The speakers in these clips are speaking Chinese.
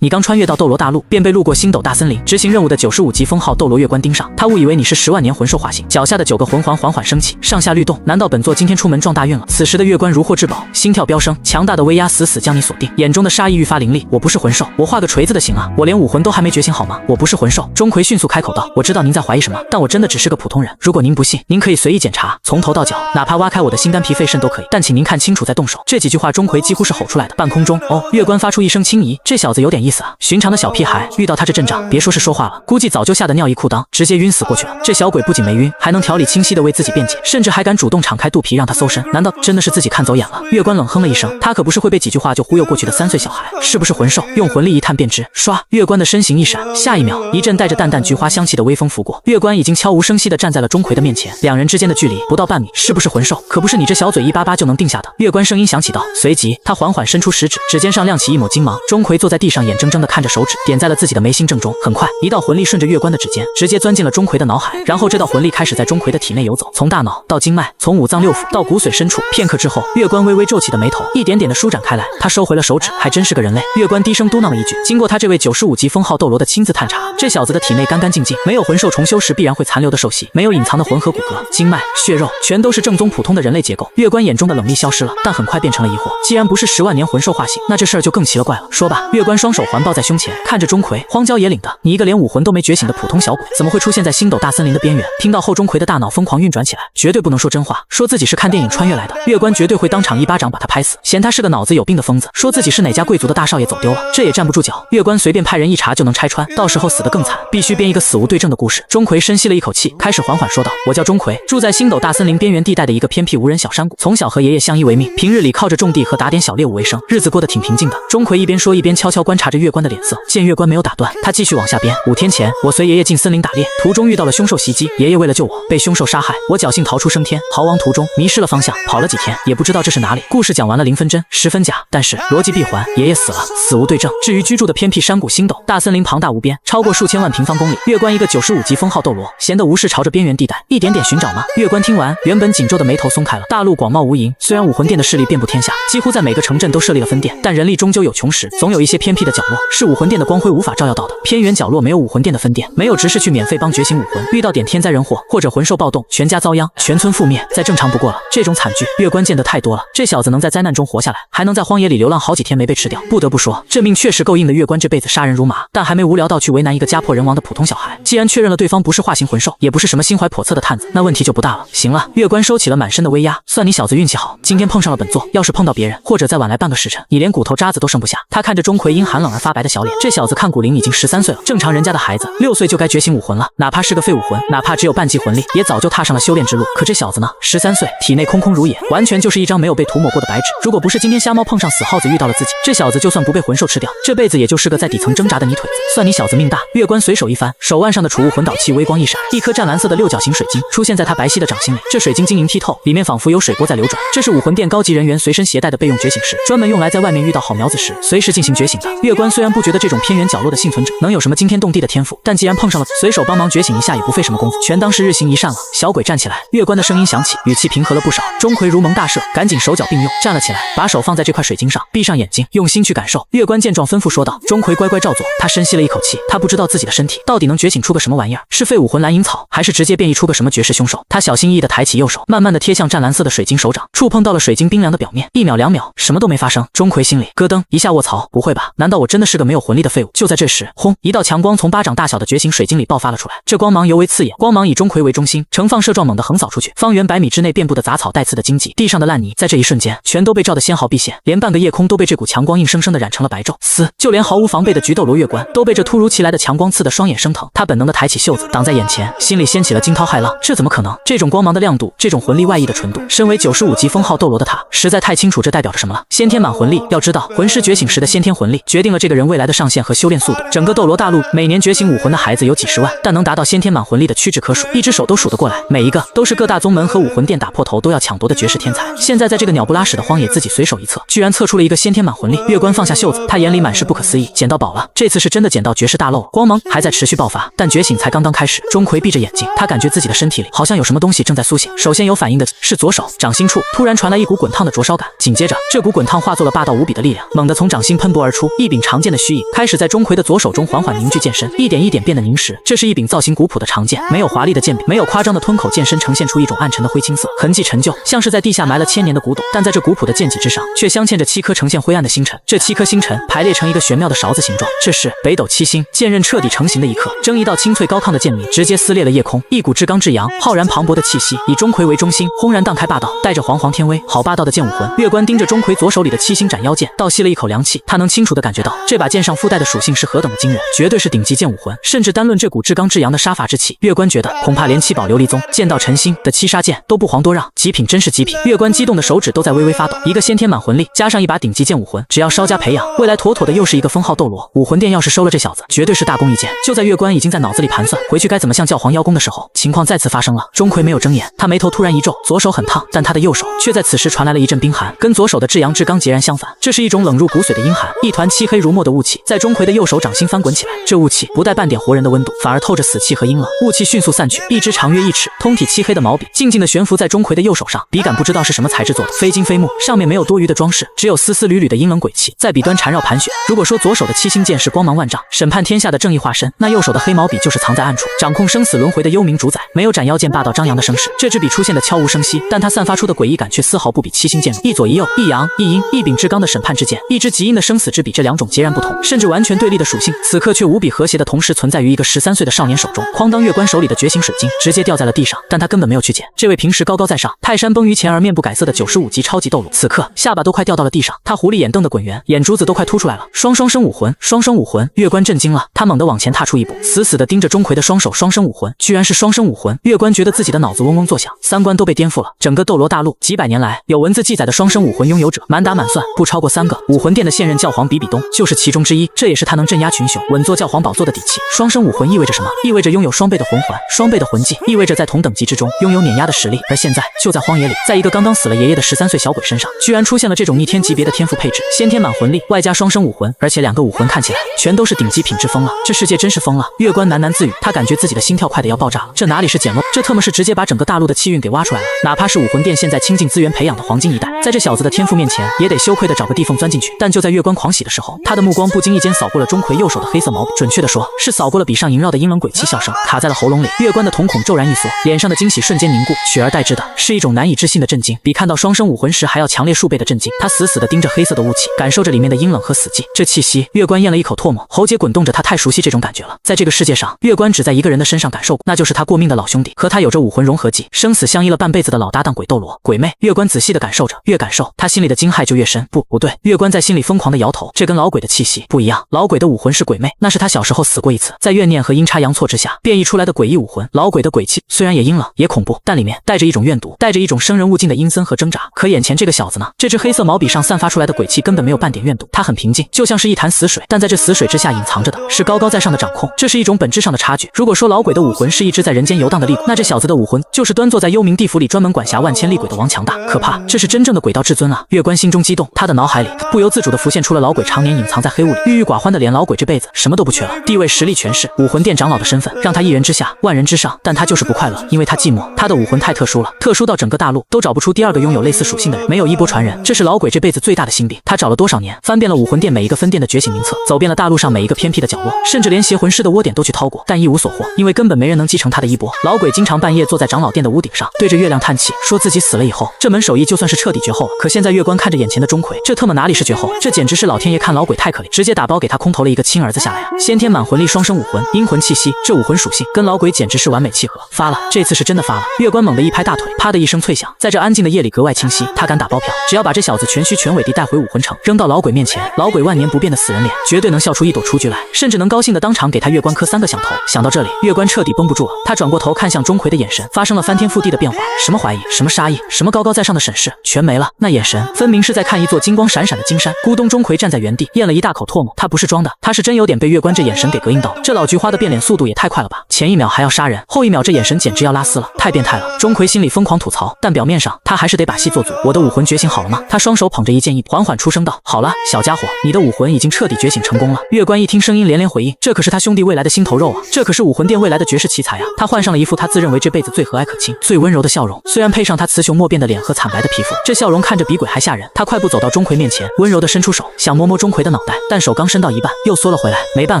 你刚穿越到斗罗大陆，便被路过星斗大森林执行任务的95级封号斗罗月关盯上，他误以为你是10万年魂兽化形，脚下的9个魂环缓缓升起，上下律动。难道本座今天出门撞大运了？此时的月关如获至宝，心跳飙升，强大的威压死死将你锁定，眼中的杀意愈发凌厉。我不是魂兽，我画个锤子的行啊！我连武魂都还没觉醒好吗？我不是魂兽。钟馗迅速开口道：“我知道您在怀疑什么，但我真的只是个普通人。如果您不信，您可以随意检查，从头到脚，哪怕挖开我的心肝脾肺肾都可以。但请您看清楚再动手。”这几句话钟馗几乎是吼出来的。半空中，月关发出一声轻疑，这小子有点意思啊！寻常的小屁孩遇到他这阵仗，别说是说话了，估计早就吓得尿意裤裆，直接晕死过去了。这小鬼不仅没晕，还能条理清晰地为自己辩解，甚至还敢主动敞开肚皮让他搜身。难道真的是自己看走眼了？月关冷哼了一声，他可不是会被几句话就忽悠过去的3岁小孩，是不是魂兽？用魂力一探便知。唰，月关的身形一闪，下一秒，一阵带着淡淡菊花香气的微风拂过，月关已经悄无声息地站在了钟馗的面前，两人之间的距离不到半米，是不是魂兽？可不是你这小嘴188就能定下的。月关声音响起道，随即他缓缓伸出食指，指尖上亮起一抹金芒。钟馗坐在地上，眼睁睁地看着手指点在了自己的眉心正中。很快，一道魂力顺着月关的指尖直接钻进了钟馗的脑海，然后这道魂力开始在钟馗的体内游走，从大脑到经脉，从五脏六腑到骨髓深处。片刻之后，月关微微皱起的眉头一点点的舒展开来，他收回了手指，还真是个人类。月关低声嘟囔了一句。经过他这位95级封号斗罗的亲自探查，这小子的体内干干净净，没有魂兽重修时必然会残留的兽息，没有隐藏的魂和骨骼、经脉、血肉，全都是正宗普通的人类结构。月关眼中的冷厉消失了，但很快变成了疑惑。既然不是10万年魂兽化形，那这事儿就更奇了怪了。说吧，月关双手环抱在胸前，看着钟馗，荒郊野岭的，你一个连武魂都没觉醒的普通小鬼，怎么会出现在星斗大森林的边缘？听到后，钟馗的大脑疯狂运转起来，绝对不能说真话，说自己是看电影穿越来的，月关绝对会当场一巴掌把他拍死，嫌他是个脑子有病的疯子，说自己是哪家贵族的大少爷走丢了，这也站不住脚。月关随便派人一查就能拆穿，到时候死得更惨，必须编一个死无对证的故事。钟馗深吸了一口气，开始缓缓说道：“我叫钟馗，住在星斗大森林边缘地带的一个偏僻无人小山谷，从小和爷爷相依为命，平日里靠着种地和打点小猎物为生，日子过得挺平静的。”钟馗一边说一边悄悄观察着月关的脸色，见月关没有打断，他继续往下编。5天前，我随爷爷进森林打猎，途中遇到了凶兽袭击，爷爷为了救我，被凶兽杀害，我侥幸逃出升天，逃亡途中迷失了方向，跑了几天，也不知道这是哪里。故事讲完了，0分真10分假，但是逻辑闭环，爷爷死了，死无对证。至于居住的偏僻山谷星斗大森林庞大无边，超过数千万平方公里，月关一个95级封号斗罗，闲得无事朝着边缘地带一点点寻找吗？月关听完，原本紧皱的眉头松开了。大陆广袤无垠，虽然武魂殿的势力遍布天下，几乎在每个城镇都设立了分店，但人力终究有穷时，总有一些偏僻的角落是武魂殿的光辉无法照耀到的。偏远角落没有武魂殿的分店，没有执事去免费帮觉醒武魂，遇到点天灾人祸或者魂兽暴动，全家遭殃，全村覆灭，再正常不过了。这种惨剧，月关见得太多了。这小子能在灾难中活下来，还能在荒野里流浪好几天没被吃掉，不得不说，这命确实够硬的。月关这辈子杀人如麻，但还没无聊到去为难一个家破人亡的普通小孩。既然确认了对方不是化形魂兽，也不是什么心怀叵测的探子，那问题就不大了。行了，月关收起了满身的威压，算你小子运气好，今天碰上了本座，要是碰到别人，或者再晚来半个时辰，你连骨头渣子都剩不下。他看着钟馗因寒冷而发白的小脸，这小子看骨龄已经13岁了，正常人家的孩子6岁就该觉醒武魂了，哪怕是个废武魂，哪怕只有半级魂力，也早就踏上了修炼之路。可这小子呢，13岁，体内空空如也，完全就是一张没有被涂抹过的白纸。如果不是今天瞎猫碰上死耗子遇到了自己，这小子就算不被魂兽吃掉，这辈子也就是个在底层挣扎的泥腿子。算你小子命大。月关随手一翻，手腕上的储物魂导器微光一闪，一颗湛蓝色的6角形水晶出现在他白皙的掌心里。这水晶晶莹剔透，里面仿佛有水波在流转。这是武魂殿高级人员随身携带的备用觉醒石，专门用来在外面遇到好苗子时随时进行觉醒的。月关虽然不觉得这种偏远角落的幸存者能有什么惊天动地的天赋，但既然碰上了，随手帮忙觉醒一下也不费什么功夫，全当是日行一善了。小鬼站起来，月关的声音响起，语气平和了不少。钟馗如蒙大赦，赶紧手脚并用站了起来，把手放在这块水晶上，闭上眼睛，用心去感受。月关见状吩咐说道。钟馗乖乖照做，他深吸了一口气，他不知道自己的身体到底能觉醒出个什么玩意儿，是废武魂蓝银草，还是直接变异出个什么绝世凶手。他小心翼翼地抬起右手，慢慢地贴向湛蓝色的水晶手掌，触碰到了水晶冰凉的表面，1秒2秒，什么都没发生。钟馗心里咯噔一下，卧槽，不会吧？难道我真的是个没有魂力的废物？就在这时，轰，一道强光从巴掌大小的觉醒水晶里爆发了出来，这光芒尤为刺眼，光芒以钟馗为中心，呈放射状猛地横扫出去，方圆100米之内遍布的杂草带刺的荆棘，地上的烂泥，在这一瞬间全都被照得纤毫毕现，连半个夜空都被这股强光硬生生地染成了白昼。就连毫无防备的菊斗罗月关都被这突如其来的强光刺得双眼生疼，他本能地抬起袖子挡在眼前，心里掀起了惊涛骇浪。这怎么可能？这种光芒的亮度，这种魂力外溢的纯度，身为95级封号斗罗的他实在太清楚这代表着什么了。先天满魂力，要知道魂师觉醒时的先天魂力决定了这个人未来的上限和修炼速度。整个斗罗大陆每年觉醒武魂的孩子有几十万，但能达到先天满魂力的屈指可数，一只手都数得过来，每一个都是各大宗门和武魂殿打破头都要抢夺的绝世天才。现在在这个鸟不拉屎的荒野自己随手一测，居然测出了一个先天满魂力。月关放下袖子，他眼里满是不可思议，捡到宝了，这次是真的捡捡到绝世大漏，光芒还在持续爆发，但觉醒才刚刚开始。钟馗闭着眼睛，他感觉自己的身体里好像有什么东西正在苏醒。首先有反应的是左手掌心处突然传来一股滚烫的灼烧感，紧接着这股滚烫化作了霸道无比的力量，猛地从掌心喷薄而出，一柄长剑的虚影开始在钟馗的左手中缓缓凝聚健身，一点一点变得凝实。这是一柄造型古朴的长剑，没有华丽的剑柄，没有夸张的吞口剑身，呈现出一种暗沉的灰青色，痕迹陈旧，像是在地下埋了千年的古董。但在这古朴的剑脊之上，却镶嵌着7颗呈现灰暗的星辰。这7颗星辰排列成一个玄妙的勺子形状，这是北斗七星。剑刃彻底成型的一刻，正一道清脆高亢的剑鸣直接撕裂了夜空，一股至刚至阳、浩然磅礴的气息以钟馗为中心，轰然荡开，霸道，带着煌煌天威。好霸道的剑武魂！月关盯着钟馗左手里的7星斩妖剑，倒吸了一口凉气。他能清楚地感觉到这把剑上附带的属性是何等的惊人，绝对是顶级剑武魂。甚至单论这股至刚至阳的杀伐之气，月关觉得恐怕连七宝琉璃宗剑道陈星的7杀剑都不遑多让，极品真是极品。月关激动的手指都在微微发抖，一个先天满魂力加上一把顶级剑武魂，只要稍加培养，未来妥妥的又是一个封号斗罗。武魂殿要是收了这小子，绝对是大功一件。就在月关已经在脑子里盘算回去该怎么向教皇邀功的时候，情况再次发生了。钟馗没有睁眼，他眉头突然一皱，左手很烫，但他的右手却在此时传来了一阵冰寒，跟左手的至阳至刚截然相反。这是一种冷入骨髓的阴寒，一团漆黑如墨的雾气在钟馗的右手掌心翻滚起来。这雾气不带半点活人的温度，反而透着死气和阴冷。雾气迅速散去，一只长约1尺、通体漆黑的毛笔静静地悬浮在钟馗的右手上。笔杆不知道是什么材质做的，非金非木，上面没有多余的装饰，只有丝丝缕缕的阴冷鬼气在笔端缠绕盘旋。如果说左手的7星剑是光芒万丈，审判天下的正义化身，那右手的黑毛笔就是藏在暗处，掌控生死轮回的幽冥主宰。没有斩妖剑霸道张扬的声势，这支笔出现的悄无声息，但它散发出的诡异感却丝毫不比7星剑弱。一左一右，一阳一阴，一柄至刚的审判之剑，一支极阴的生死之笔，这两种截然不同，甚至完全对立的属性，此刻却无比和谐的同时存在于一个13岁的少年手中。哐当，月关手里的觉醒水晶直接掉在了地上，但他根本没有去捡。这位平时高高在上、泰山崩于前而面不改色的95级超级斗罗，此刻下巴都快掉到了地上，他狐狸眼瞪得滚圆，眼珠子都快凸出来了。双生武魂，双生武魂！月关震惊了，他猛地往前踏出一步，死死地盯着钟馗的双手。双生武魂，居然是双生武魂！月关觉得自己的脑子嗡嗡作响，三观都被颠覆了。整个斗罗大陆几百年来，有文字记载的双生武魂拥有者，满打满算不超过3个。武魂殿的现任教皇比比东就是其中之一，这也是他能镇压群雄、稳坐教皇宝座的底气。双生武魂意味着什么？意味着拥有双倍的魂环、双倍的魂技，意味着在同等级之中拥有碾压的实力。而现在，就在荒野里，在一个刚刚死了爷爷的13岁小鬼身上，居然出现了这种逆天级别的天赋配置，先天满魂力，外加双生武魂，而且2个武魂看起来全都是顶级品质。疯了，这世界真是疯了！月关喃喃自语，他感觉自己的心跳快得要爆炸了。这哪里是捡漏，这特么是直接把整个大陆的气运给挖出来了。哪怕是武魂殿现在倾尽资源培养的黄金一代，在这小子的天赋面前，也得羞愧的找个地缝钻进去。但就在月关狂喜的时候，他的目光不经意间扫过了钟馗右手的黑色毛笔，准确的说，是扫过了笔上萦绕的阴冷鬼气笑声，卡在了喉咙里。月关的瞳孔骤然一缩，脸上的惊喜瞬间凝固，取而代之的是一种难以置信的震惊，比看到双生武魂时还要强烈数倍的震惊。他死死地盯着黑色的雾气，感受着里面的阴冷和死寂。这气息，月关咽了一口唾沫，喉结滚动着，他太熟悉这种感觉了。在这个世界上，月关只在一个人的身上感受过，那就是他过命的老兄弟，和他有着武魂融合技、生死相依了半辈子的老搭档鬼斗罗。鬼魅，月关仔细地感受着，越感受他心里的惊骇就越深。不对，月关在心里疯狂地摇头，这跟老鬼的气息不一样。老鬼的武魂是鬼魅，那是他小时候死过一次，在怨念和阴差阳错之下变异出来的诡异武魂。老鬼的鬼气虽然也阴冷也恐怖，但里面带着一种怨毒，带着一种生人勿近的阴森和挣扎。可眼前这个小子呢？这支黑色毛笔上散发出来的鬼气根本没有半点怨毒，它很平静，就像是一潭死水，但在这死水之下隐藏着的是高高在上的掌控，这是一种本质上的差距。如果说老鬼的武魂是一只在人间游荡的厉鬼，那这小子的武魂就是端坐在幽冥地府里专门管辖万千厉鬼的王强大。可怕，这是真正的鬼道至尊啊！月关心中激动，他的脑海里不由自主地浮现出了老鬼常年隐藏在黑雾里、郁郁寡欢的脸。老鬼这辈子什么都不缺了，地位、实力、权势，武魂殿长老的身份让他一人之下万人之上，但他就是不快乐，因为他寂寞。他的武魂太特殊了，特殊到整个大陆都找不出第二个拥有类似属性的人，没有衣钵传人，这是老鬼这辈子最大的心病。他找了多少年，翻遍了武魂殿每一个分店的觉醒名册，走遍了大陆上每一个偏僻的角落，甚至连邪魂师的窝点都去掏过，但一无所获，因为根本没人能继承他的衣钵。老鬼经常半夜坐在长老殿的屋顶上，对着月亮叹气，说自己死了以后，这门手艺就算是彻底绝后了。可现在月关看着眼前的钟馗，这特么哪里是绝后，这简直是老天爷看老鬼太可怜，直接打包给他空投了一个亲儿子下来啊！先天满魂力，双生武魂，阴魂气息，这武魂属性跟老鬼简直是完美契合。发了，这次是真的发了！月关猛地一拍大腿，啪的一声脆响，在这安静的夜里格外清晰。他敢打包票，只要把这小子全虚全伪地带回武魂城，扔到老鬼面前，老鬼万年不变的死人脸绝对能笑出一朵雏菊来，甚至能高兴的当场给他月关磕3个响头。想到这里，月关彻底绷不住了，他转过头看向钟馗的眼神发生了翻天覆地的变化，什么怀疑，什么杀意，什么高高在上的审视，全没了。那眼神分明是在看一座金光闪闪的金山。咕咚，钟馗站在原地，咽了一大口唾沫，他不是装的，他是真有点被月关这眼神给膈应到了。这老菊花的变脸速度也太快了吧，前一秒还要杀人，后一秒这眼神简直要拉丝了，太变态了。钟馗心里疯狂吐槽，但表面上他还是得把戏做足。我的武魂觉醒好了吗？他双手捧着一剑一笔，缓缓出声道：好了，小家伙，你的武魂已经彻底觉醒成功了。月关一听听声音连连回应，这可是他兄弟未来的心头肉啊，这可是武魂殿未来的绝世奇才啊！他换上了一副他自认为这辈子最和蔼可亲、最温柔的笑容，虽然配上他雌雄莫辨的脸和惨白的皮肤，这笑容看着比鬼还吓人。他快步走到钟馗面前，温柔地伸出手，想摸摸钟馗的脑袋，但手刚伸到一半，又缩了回来。没办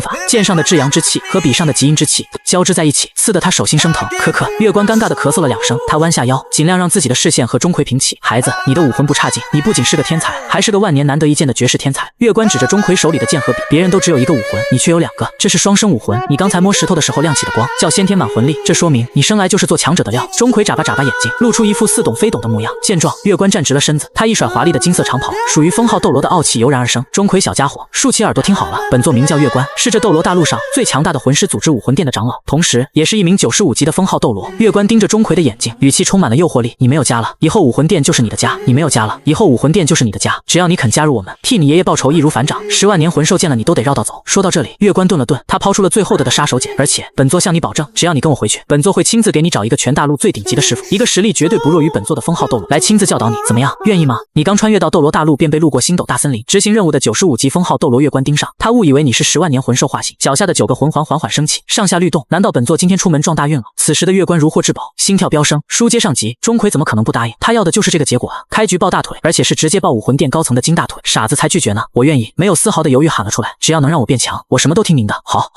法，剑上的至阳之气和笔上的极阴之气交织在一起，刺得他手心生疼。咳，月关尴尬地咳嗽了2声，他弯下腰，尽量让自己的视线和钟馗平齐。孩子，你的武魂不差劲，你不仅是个天才，还是个万年难得一见的绝世天才。月关指着钟馗手里的剑和笔，别人都只有一个武魂，你却有2个，这是双生武魂。你刚才摸石头的时候亮起的光，叫先天满魂力，这说明你生来就是做强者的料。钟馗眨巴眼睛，露出一副似懂非懂的模样。见状，月关站直了身子，他一甩华丽的金色长袍，属于封号斗罗的傲气油然而生。钟馗小家伙，竖起耳朵听好了，本座名叫月关，是这斗罗大陆上最强大的魂师组织武魂殿的长老，同时也是一名95级的封号斗罗。月关盯着钟馗的眼睛，语气充满了诱惑力。你没有家了，以后武魂殿就是你的家。你没有家了，以后武魂殿就是你的家。只要你肯加入我们，替你爷爷报仇，易如反掌。10万年魂兽见了你都得绕道走。说到这里，月关顿了顿，他抛出了最后的杀手锏，而且本座向你保证，只要你跟我回去，本座会亲自给你找一个全大陆最顶级的师傅，一个实力绝对不弱于本座的封号斗罗，来亲自教导你，怎么样？愿意吗？你刚穿越到斗罗大陆，便被路过星斗大森林执行任务的95级封号斗罗月关盯上，他误以为你是10万年魂兽化形，脚下的9个魂环缓缓升起，上下律动。难道本座今天出门撞大运了？此时的月关如获至宝，心跳飙升，书接上集，钟馗怎么可能不答应？他要的就是这个结果啊！开局抱大腿，而且是直接抱武魂殿高层的金大腿，傻子才拒绝呢。我愿意，没有丝毫的犹豫喊了出来，只要能让我变强，我什么都听您的。好。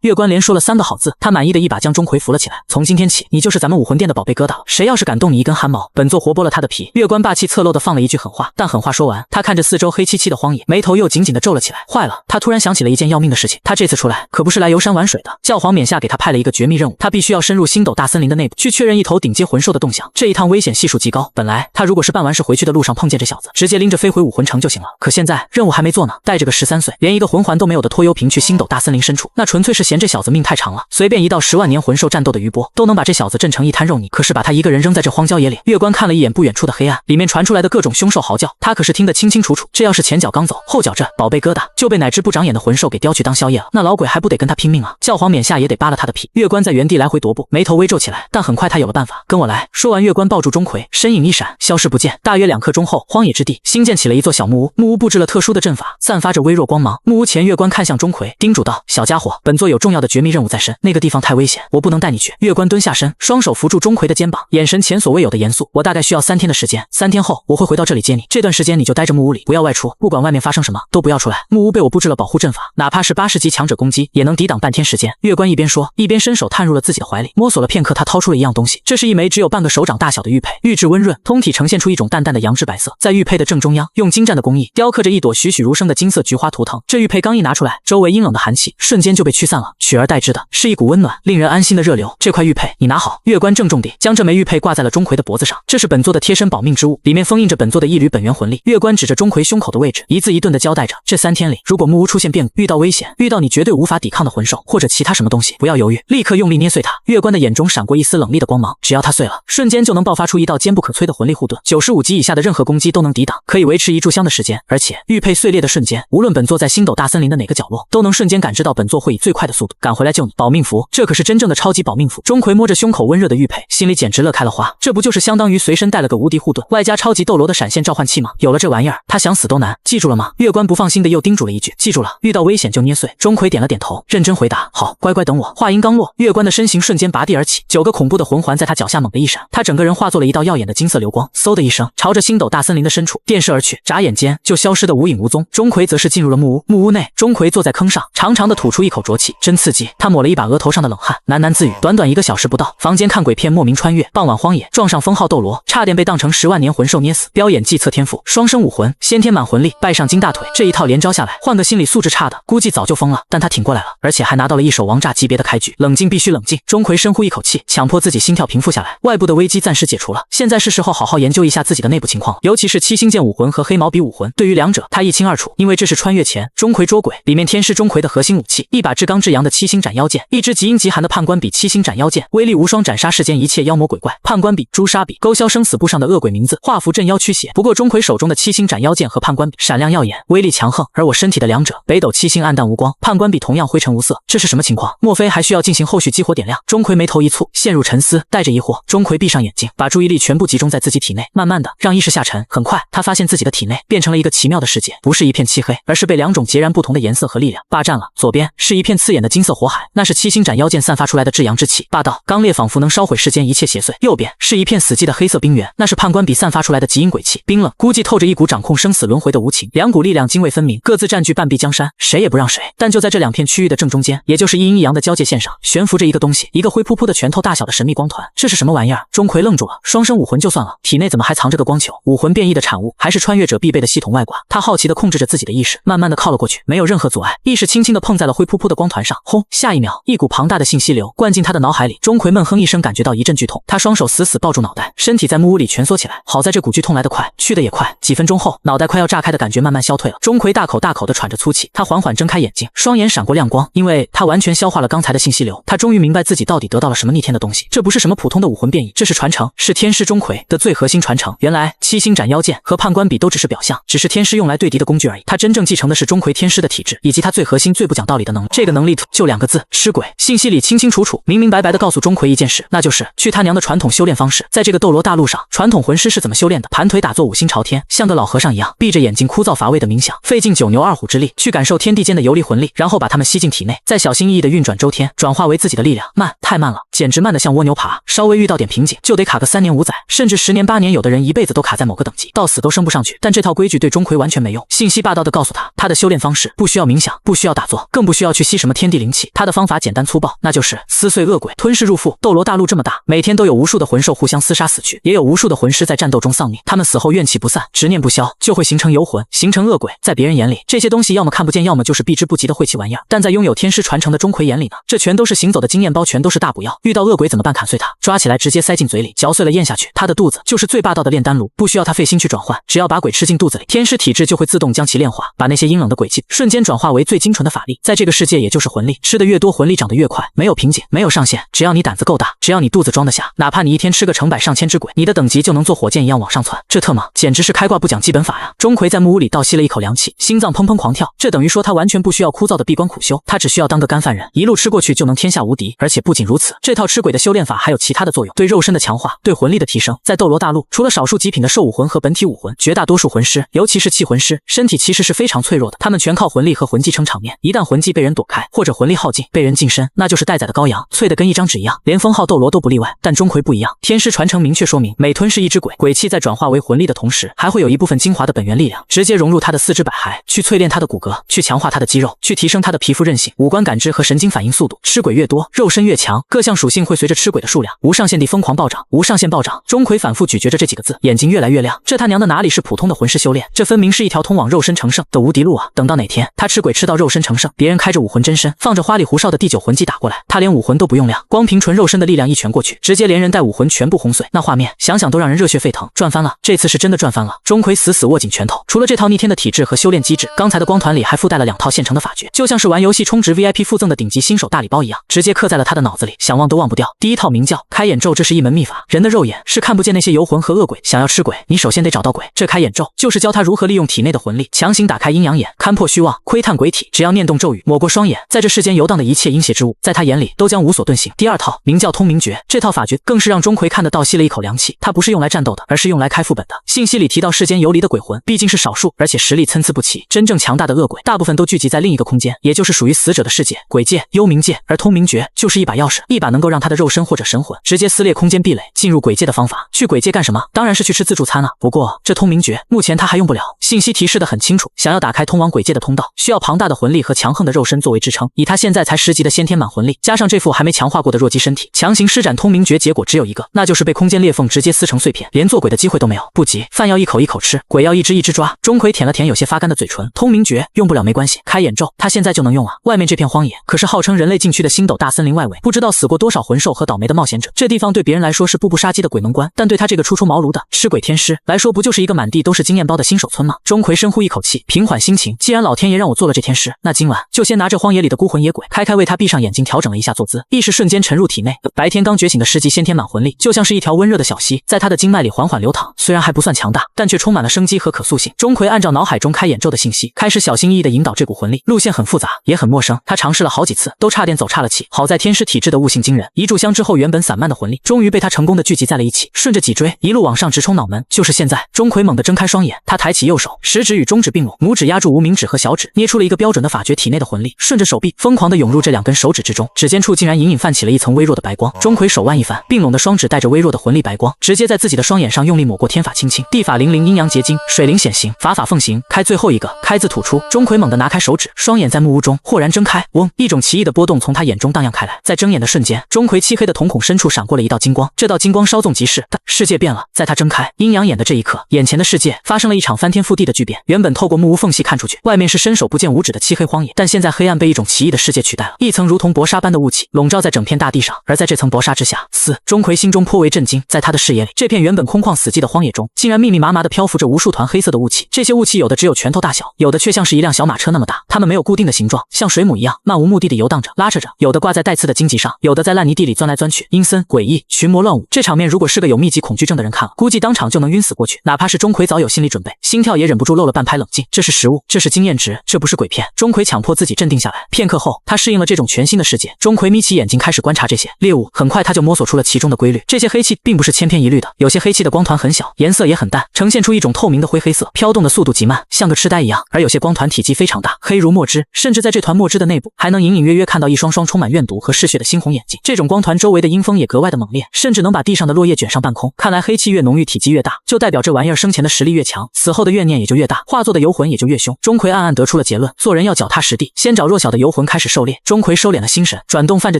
月关连说了3个好字，他满意的一把将钟馗扶了起来。从今天起，你就是咱们武魂殿的宝贝疙瘩了，谁要是敢动你一根汗毛，本座活剥了他的皮。月关霸气侧漏的放了一句狠话，但狠话说完，他看着四周黑漆漆的荒野，眉头又紧紧的皱了起来。坏了，他突然想起了一件要命的事情，他这次出来可不是来游山玩水的，教皇冕下给他派了一个绝密任务，他必须要深入星斗大森林的内部，去确认一头顶阶魂兽的动向。这一趟危险系数极高，本来他如果是办完事回去的路上碰见这小子，直接拎着飞回武魂城就行了，可现在任务还没做呢，带着个13岁连一个魂环都没有的拖油瓶去星斗大森林深处，那纯粹是嫌这小子命太长了，随便一道10万年魂兽战斗的余波都能把这小子震成一滩肉泥。可是把他一个人扔在这荒郊野岭，月关看了一眼不远处的黑暗，里面传出来的各种凶兽嚎叫，他可是听得清清楚楚。这要是前脚刚走，后脚这宝贝疙瘩就被哪只不长眼的魂兽给叼去当宵夜了，那老鬼还不得跟他拼命啊？教皇冕下也得扒了他的皮。月关在原地来回踱步，眉头微皱起来，但很快他有了办法，跟我来。说完，月关抱住钟馗，身影一闪，消失不见。大约2刻钟后，荒野之地新建起了一座小木屋，木屋布置了特殊的阵法，散发着微弱光芒。木屋前，月关看向钟馗，叮嘱道：小家伙，本座有重要的绝密任务在身，那个地方太危险，我不能带你去。月关蹲下身，双手扶住钟馗的肩膀，眼神前所未有的严肃。我大概需要3天的时间，3天后我会回到这里接你，这段时间你就待着木屋里，不要外出，不管外面发生什么都不要出来。木屋被我布置了保护阵法，哪怕是80级强者攻击也能抵挡半天时间。月关一边说，一边伸手探入了自己的怀里，摸索了片刻，他掏出了一样东西，这是一枚只有半个手掌大小的玉佩，玉质温润，通体呈现出一种淡淡的阳质白色，在玉佩的正中央，用精湛的工艺雕刻着一朵栩栩如生的金色菊花图腾。这玉佩刚一拿出来，周围阴冷的寒气瞬间就被驱散了，取而代之的是一股温暖令人安心的热流。这块玉佩你拿好。月关郑重地将这枚玉佩挂在了钟馗的脖子上，这是本座的贴身保命之物，里面封印着本座的一缕本源魂力。月关指着钟馗胸口的位置，一字一顿地交代着，这3天里，如果木屋出现变故，遇到危险，遇到你绝对无法抵抗的魂兽或者其他什么东西，不要犹豫，立刻用力捏碎它。月关的眼中闪过一丝冷厉的光芒，只要它碎了，瞬间就能爆发出一道坚不可摧的魂力护盾，95级以下的任何攻击都能抵挡，可以维持1炷香的时间。而且玉佩碎裂的瞬间，无论本座在星斗大森林的哪个角落，都能瞬间感知到本座会以最快的速度赶回来救你。保命符，这可是真正的超级保命符。钟馗摸着胸口温热的玉佩，心里简直乐开了花，这不就是相当于随身带了个无敌护盾，外加超级斗罗的闪现召唤器吗？有了这玩意儿，他想死都难。记住了吗？月关不放心的又叮嘱了一句。记住了，遇到危险就捏碎。钟馗点了点头，认真回答。好，乖乖等我。话音刚落，月关的身形瞬间拔地而起，9个恐怖的魂环在他脚下猛地一闪，他整个人化作了一道耀眼的金色流光，嗖的一声朝着星斗大森林的深处电射而去，眨眼间就消失得无影无踪。钟馗则是进入了木屋，木屋内，钟馗坐在坑上，长长的吐出一口浊气，真刺激。他抹了一把额头上的冷汗，喃喃自语。短短1个小时不到，房间看鬼片莫名穿越，傍晚荒野撞上封号斗罗，差点被当成10万年魂兽捏死。飙演技测天赋，双生武魂，先天满魂力，拜上金大腿，这一套连招下来，换个心理素质差的估计早就疯了，但他挺过来了，而且还拿到了一手王炸级别的开局。冷静，必须冷静。钟馗深呼一口气，强迫自己心跳平复下来，外部的危机暂时解除了，现在是时候好好研究一下自己的内部情况，尤其是7星剑武魂和黑毛笔武魂，对于2者他一清二楚，因为这是穿越前钟馗捉鬼里面天师钟馗的核心武器，一把至刚至阳的7星斩妖剑，一支极阴极寒的判官笔7星斩妖剑，威力无双，斩杀世间一切妖魔鬼怪。判官笔、诛杀笔勾销生死簿上的恶鬼名字，画符镇妖驱邪。不过钟馗手中的7星斩妖剑和判官笔闪亮耀眼，威力强横，而我身体的2者北斗7星暗淡无光，判官笔同样灰尘无色，这是什么情况？莫非还还需要进行后续激活点亮。钟馗眉头一蹙，陷入沉思。带着疑惑，钟馗闭上眼睛，把注意力全部集中在自己体内，慢慢的让意识下沉。很快，他发现自己的体内变成了一个奇妙的世界，不是一片漆黑，而是被2种截然不同的颜色和力量霸占了。左边是一片刺眼的金色火海，那是七星斩妖剑散发出来的至阳之气，霸道刚烈，仿佛能烧毁世间一切邪祟。右边是一片死寂的黑色冰原，那是判官笔散发出来的极阴鬼气，冰冷孤寂，透着一股掌控生死轮回的无情。2股力量泾渭分明，各自占据半壁江山，谁也不让谁。但就在这2片区域的正中间，也就是一阴一阳的交界线上，悬浮着一个东西，一个灰扑扑的拳头大小的神秘光团。这是什么玩意儿？钟馗愣住了。双生武魂就算了，体内怎么还藏着个光球？武魂变异的产物，还是穿越者必备的系统外挂？他好奇地控制着自己的意识，慢慢地靠了过去，没有任何阻碍，意识轻轻地碰在了灰扑扑的光团上。轰！下一秒，一股庞大的信息流灌进他的脑海里。钟馗闷哼一声，感觉到一阵剧痛，他双手死死抱住脑袋，身体在木屋里蜷缩起来。好在这股剧痛来得快，去得也快。几分钟后，脑袋快要炸开的感觉慢慢消退了。钟馗大口大口地喘着粗气，他缓缓睁开眼睛，双眼闪过亮光，因为他完全消化了刚才的信息流。他终于明白自己到底得到了什么逆天的东西，这不是什么普通的武魂变异，这是传承，是天师钟馗的最核心传承。原来七星斩妖剑和判官笔都只是表象，只是天师用来对敌的工具而已。他真正继承的是钟馗天师的体质，以及他最核心最不讲道理的能力。这个能力就2个字：吃鬼。信息里清清楚楚、明明白白地告诉钟馗一件事，那就是去他娘的传统修炼方式。在这个斗罗大陆上，传统魂师是怎么修炼的？盘腿打坐，五心朝天，像个老和尚一样，闭着眼睛枯燥乏味的冥想，费尽9牛2虎之力去感受天地间的游离魂力，然后把它们吸进体内，再小心翼翼地运转周天，转化为自己的力量。慢，太慢了，简直慢得像蜗牛爬，稍微遇到点瓶颈就得卡个3年5载，甚至10年8年，有的人一辈子都卡在某个等级，到死都升不上去。但这套规矩对钟馗完全没用。信息霸道地告诉他，他的修炼方式不需要冥想，不需要打坐，更不需要去吸什么天地灵气，他的方法简单粗暴，那就是撕碎恶鬼，吞噬入腹。斗罗大陆这么大，每天都有无数的魂兽互相厮杀死去，也有无数的魂师在战斗中丧命，他们死后怨气不散，执念不消，就会形成游魂，形成恶鬼。在别人眼里，这些东西要么看不见，要么就是避之不及的晦气玩意儿，但在拥有天师传承的钟馗眼里呢，这全都是行走的经验包，全都是大补药。遇到恶鬼怎么办？砍碎它，抓起来直接塞进嘴里，嚼碎了咽下去。他的肚子就是最霸道的炼丹炉，不需要他费心去转换，只要把鬼吃进肚子里，天师体质就会自动将其炼化，把那些阴冷的鬼气瞬间转化为最精纯的法力。在这个世界，也就是魂力，吃得越多，魂力长得越快，没有瓶颈，没有上限，只要你胆子够大，只要你肚子装得下，哪怕你一天吃个成百上千只鬼，你的等级就能做火箭一样往上窜。这特么简直是开挂不讲基本法呀！钟馗在木屋里倒吸了一口凉气，心脏砰砰狂跳，这等于说他完全不需要枯燥的闭关苦修，他只需要当个干饭人，一路吃过去就能天下无敌。而且不仅如此，这套吃鬼的修炼法还有其他的作用，对肉身的强化，对魂力的提升。在斗罗大陆，除了少数极品的兽武魂和本体武魂，绝大多数魂师，尤其是气魂师，身体其实是非常脆弱的，他们全靠魂力和魂技撑场面，一旦魂技被人躲开，或者魂力耗尽被人近身，那就是待宰的羔羊，脆的跟一张纸一样，连封号斗罗都不例外。但钟馗不一样，天师传承明确说明，每吞噬一只鬼，鬼气在转化为魂力的同时，还会有一部分精华的本源力量直接融入他的四肢百骸，去淬炼他的骨骼，去强化他的肌肉，去提升他的皮肤韧性、五官感知和神经反应速度。吃鬼越多，肉身越强，各项属性会随着吃鬼的数量无上限地疯狂暴涨，无上限暴涨。钟馗反复咀嚼着这几个字，眼睛越来越亮。这他娘的哪里是普通的魂师修炼，这分明是一条通往肉身成圣的无敌路啊！等到哪天他吃鬼吃到肉身成圣，别人开着武魂真身，放着花里胡哨的第9魂技打过来，他连武魂都不用亮，光凭纯肉身的力量一拳过去，直接连人带武魂全部轰碎，那画面想想都让人热血沸腾。赚翻了，这次是真的赚翻了。钟馗死死握紧拳头，除了这套逆天的体质和修炼机制，刚才的光团里还附带了2套现成的法诀，就像是玩游戏充值 VIP 附赠的顶级新手大礼包一样，直接刻在了他的脑子里，想忘都忘不掉。第一套名叫开眼咒，这是一门秘法，人的肉眼是看不见那些游魂和恶鬼，想要吃鬼，你首先得找到鬼。这开眼咒就是教他如何利用体内的魂力，强行打开阴阳眼，勘破虚妄，窥探鬼体。只要念动咒语，抹过双眼，在这世间游荡的一切阴邪之物，在他眼里都将无所遁形。第2套名叫通明诀，这套法诀更是让钟馗看得倒吸了一口凉气，它不是用来战斗的，而是用来开副本的。信息里提到世间游离的鬼魂毕竟是少数，而且实力参差不齐，真正强大的恶鬼大部分都聚集在另一个空间，也就是属于死者的世界，鬼界、幽冥界。而通明诀就是一把钥匙，一把能够让他的肉身或者神魂直接撕裂空间壁垒，进入鬼界的方法。去鬼界干什么？当然是去吃自助餐啊。不过这通明诀目前他还用不了，信息提示的很清楚，想要打开通往鬼界的通道，需要庞大的魂力和强横的肉身作为支撑。以他现在才10级的先天满魂力，加上这副还没强化过的弱鸡身体，强行施展通明诀，结果只有一个，那就是被空间裂缝直接撕成碎片，连做鬼的机会都没有。不急，饭要一口一口吃，鬼要一只一只抓。钟馗舔了舔有些发干的嘴唇，通明诀用不了没关系，开眼咒他现在就能用啊。外面这片荒野可是号称人类禁区的星斗大森林外围，不知道死过多多少魂兽和倒霉的冒险者。这地方对别人来说是步步杀机的鬼门关，但对他这个初出茅庐的吃鬼天师来说，不就是一个满地都是经验包的新手村吗？钟馗深呼一口气，平缓心情。既然老天爷让我做了这天师，那今晚就先拿着荒野里的孤魂野鬼开为他闭上眼睛，调整了一下坐姿，意识瞬间沉入体内。白天刚觉醒的师级先天满魂力，就像是一条温热的小溪，在他的经脉里缓缓流淌。虽然还不算强大，但却充满了生机和可塑性。钟馗按照脑海中开眼咒的信息，开始小心翼翼地引导这股魂力，路线很复杂，也很陌生。他尝试了好几次，都差点走岔了气。好在天师体质的悟性惊人，一炷香之后，原本散漫的魂力终于被他成功的聚集在了一起，顺着脊椎一路往上直冲脑门。就是现在，钟馗猛地睁开双眼，他抬起右手，食指与中指并拢，拇指压住无名指和小指，捏出了一个标准的法诀，体内的魂力顺着手臂疯狂地涌入这两根手指之中，指尖处竟然隐隐泛起了一层微弱的白光。钟馗手腕一翻，并拢的双指带着微弱的魂力白光，直接在自己的双眼上用力抹过。天法清清，地法灵灵，阴阳结晶，水灵显形，法法奉行。开最后一个开字吐出，钟馗猛地拿开手指，双眼在木屋中豁然睁开。嗡，一种奇异的波动从他眼中荡漾开来。在睁眼的瞬间，钟馗漆黑的瞳孔深处闪过了一道金光，这道金光稍纵即逝，但世界变了。在他睁开阴阳眼的这一刻，眼前的世界发生了一场翻天覆地的巨变。原本透过木屋缝隙看出去，外面是伸手不见五指的漆黑荒野，但现在黑暗被一种奇异的世界取代了，一层如同薄纱般的雾气笼罩在整片大地上。而在这层薄纱之下，钟馗心中颇为震惊，在他的视野里，这片原本空旷死寂的荒野中，竟然密密麻麻地漂浮着无数团黑色的雾气。这些雾气有的只有拳头大小，有的却像是一辆小马车那么大。它们没有固定的形状，像水母一样漫无目的地游荡着拉扯着，有的挂在带刺的荆棘上，有的在烂泥地里钻来钻去，阴森诡异，群魔乱舞。这场面如果是个有密集恐惧症的人看了，估计当场就能晕死过去。哪怕是钟馗早有心理准备，心跳也忍不住漏了半拍冷静。这是实物，这是经验值，这不是鬼片。钟馗强迫自己镇定下来，片刻后，他适应了这种全新的世界。钟馗眯起眼睛开始观察这些猎物，很快他就摸索出了其中的规律。这些黑气并不是千篇一律的，有些黑气的光团很小，颜色也很淡，呈现出一种透明的灰黑色，飘动的速度极慢，像个痴呆一样。而有些光团体积非常大，黑如墨汁，甚至在这团墨汁的内部还能隐隐约约看到一双双充满怨毒和嗜血的猩红眼睛。这种光团周围的阴风也格外的猛烈，甚至能把地上的落叶卷上半空。看来黑气越浓郁，体积越大，就代表这玩意儿生前的实力越强，死后的怨念也就越大，化作的游魂也就越凶。钟馗暗暗得出了结论，做人要脚踏实地，先找弱小的游魂开始狩猎。钟馗收敛了心神，转动泛着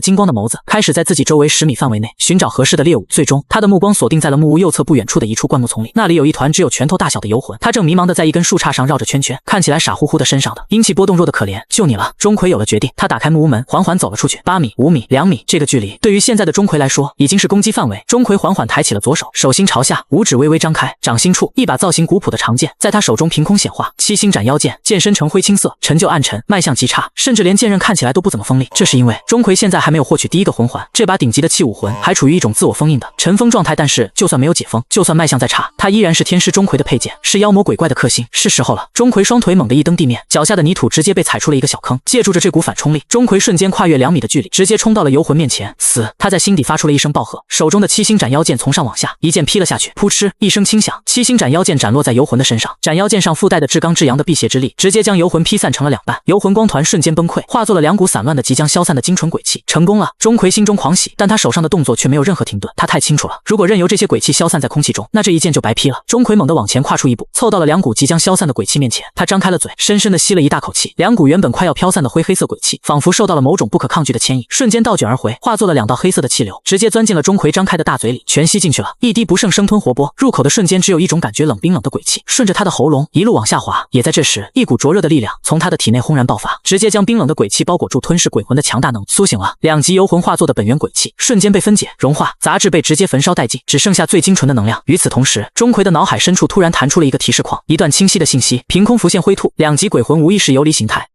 金光的眸子，开始在自己周围10米范围内寻找合适的猎物。最终，他的目光锁定在了木屋右侧不远处的一处灌木丛里，那里有一团只有拳头大小的游魂，他正迷茫地在一根树杈上绕着圈圈，看起来傻乎乎的，身上的阴气波动弱得可怜。就你了，钟馗有了决定，他打开木屋门，缓缓走了出去。8米、5米、2米，这个距离对于现在的钟馗来说已经是攻击范围。钟馗缓缓抬起了左手，手心朝下，五指微微张开，掌心处一把造型古朴的长剑在他手中凭空显化，七星斩妖剑，剑身呈灰青色，陈旧暗沉，卖相极差，甚至连剑刃看起来都不怎么锋利。这是因为钟馗现在还没有获取第一个魂环，这把顶级的器武魂还处于一种自我封印的尘封状态。但是就算没有解封，就算卖相再差，他依然是天师钟馗的配件，是妖魔鬼怪的克星。是时候了。钟馗双腿猛地一蹬地面，脚下的泥土直接被踩出了一个小坑。借助着这股反冲力，钟馗瞬间跨越2米的距离，直接冲到了游魂面前。死！他在心底发出了一声暴喝，手中的七星斩妖剑从上往下一剑劈了下去。噗嗤一声轻响，七星斩妖剑斩落在游魂的身上，斩妖剑上附带的至刚至阳的辟邪之力，直接将游魂劈散成了2半。游魂光团瞬间崩溃，化作了2股散乱的即将消散的精纯鬼气。成功了！钟馗心中狂喜，但他手上的动作却没有任何停顿。他太清楚了，如果任由这些鬼气消散在空气中，那这一剑就白劈了。钟馗猛地往前跨出一步，凑到了2股即将消散的鬼气面前，他张开了嘴，深深地吸了一大口气。2股原本快要飘散的灰黑色鬼气，仿佛受到了某种不可抗拒的牵引，瞬间倒卷而回，化作了2道黑色的气流，直接钻进了钟馗张开的大嘴里，全吸进去了。一滴不剩，生吞活剥。入口的瞬间，只有一种感觉，冷冰冷的鬼气顺着他的喉咙一路往下滑。也在这时，一股灼热的力量从他的体内轰然爆发，直接将冰冷的鬼气包裹住，吞噬鬼魂的强大能力。苏醒了，2级游魂化作的本源鬼气瞬间被分解融化，杂质被直接焚烧殆尽，只剩下最精纯的能量。与此同时，钟馗的脑海深处突然弹出了一个提示框，一段清晰的信息凭空浮现，灰兔2级鬼魂无意识游离形态。